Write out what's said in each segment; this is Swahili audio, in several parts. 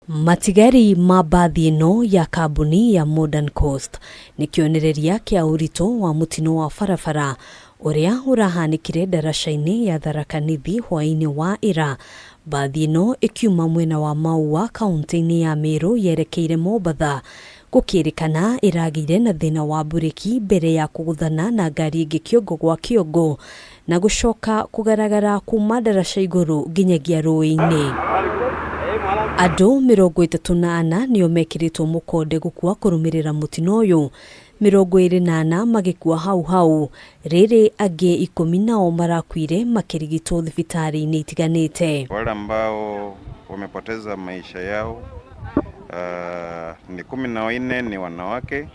Matigari ma bathi ino ya kambuni ya Modern Coast ni kionereria kia urito wa mutino wa barabara uria urahanikire ndaraca-ini ya Tharaka Nithi hwa-ini wa ira. Bathi ino ikiuma mwena wa Maua kaunti-ini ya Meru yerekeire Mombatha, gukirikana iragire na thina wa bureki mbere ya kuguthana na ngari ingi kiongo gwa kiongo na gucoka kugaragara kuma ndaraca iguru nginyagia rũĩ-inĩ. Andu 34 nio mekiritwo mukonde gukua kurumirira mutino uyu, 24 magikua hau riri angi 10 marakuire makirigitwo thibitari-ini itiganite. Wale ambao wamepoteza maisha yao ni 14 ni wanawake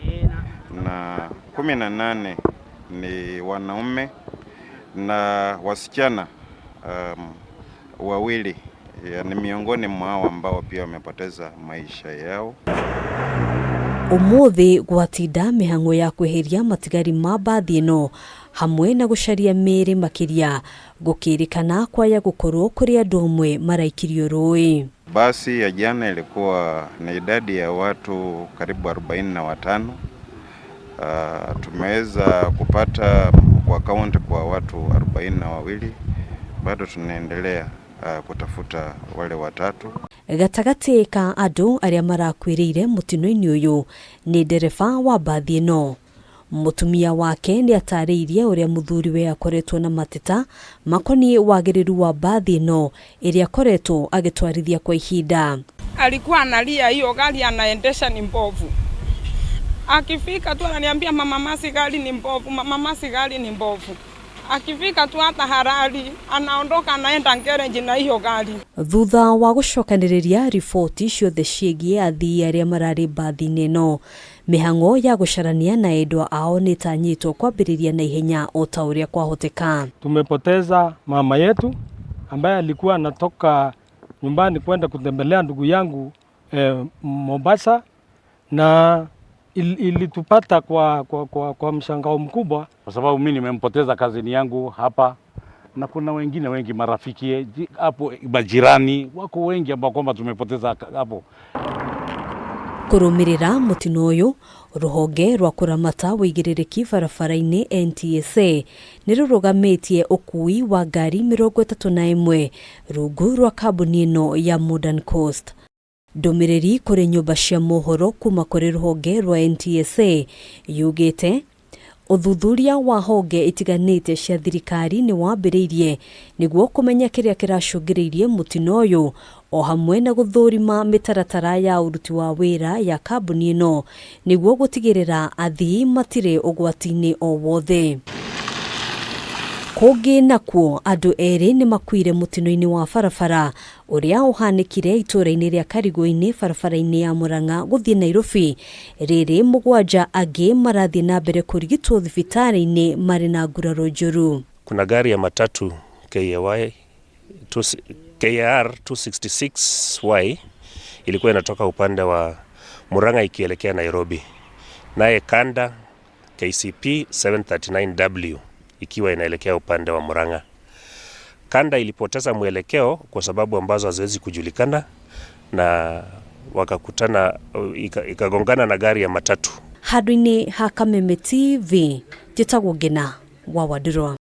na 18 ni wanaume na wasichana wawili ni miongoni mwao ambao pia wamepoteza maisha yao. Umuthi gwatinda mihango ya kweheria matigari ma bathi ino hamwe na gucaria mĩĩrĩ makiria gukirikana kwaya gukorwo kuri andu amwe maraikirio rũĩ. Basi ya jana ilikuwa na idadi ya watu karibu 45. Tumeweza kupata kwa kaunti kwa watu 42. Bado tunaendelea kutafuta wale watatu. Gatagati ka andu aria marakwirire mutino-ini uyu ni ndereba wa bathi ino. Mutumia wake ni atariirie uria muthuriwe akoretwo na mateta makoni wagiriru wa bathi ino iria akoretwo agitwarithia kwa ihinda. Alikuwa analia hiyo gari anaendesha ni mbovu. Akifika tu ananiambia mama gari ni mbovu, mama gari ni mbovu. Akifika tu hata harari anaondoka anaenda gereji na hiyo gari. Thutha wa gucokaniriria riboti ciothe ciegie athii aria marari bathi-ini ino, mihango ya gucarania na endwa ao nitanyitwo kwambiriria na ihenya o ta uria kwahoteka. Tumepoteza mama yetu ambaye alikuwa anatoka nyumbani kwenda kutembelea ndugu yangu Mombasa, na ilitupata kwa mshangao mkubwa kwa sababu mimi nimempoteza kazini yangu hapa, na kuna wengine wengi marafiki hapo, majirani wako wengi ambao kwamba tumepoteza hapo. Kurumirira mutino uyu, ruhonge rwa kuramata wigirereki barabara-ini NTSA nirurugamitie ukui wa ngari 31 rungu rwa kambuni ino ya Modern Coast. Ndumiriri kuri nyumba cia mohoro kuma kuri ruhonge rwa NTSA yugite uthuthuria wa honge itiganite cia thirikari ni wambiriirie niguo kumenya kiria kiracungiriirie mutino uyu, o hamwe na guthurima mitaratara ya uruti wa wira ya kambuni ino niguo gutigirira athii matire ugwati-ini o wothe. Kungi nakuo andu eri ni makuire mutino-ini wa barabara uria uhanikire itura-ini ria Karigũ-ini barabara-ini ya Murang'a guthii Nairobi. Riri 7 angi marathii nambere kurigitwo thibitari-ini mari na nguraro njuru. Kuna gari ya matatu KR 266Y ilikuwa inatoka upande wa Murang'a ikielekea Nairobi, naye kanda KCP 739W ikiwa inaelekea upande wa Murang'a. Kanda ilipoteza mwelekeo kwa sababu ambazo haziwezi kujulikana, na wakakutana ikagongana na gari ya matatu. Handũ-inĩ ha Kameme TV, njĩtagwo Ngina wa Wadiro.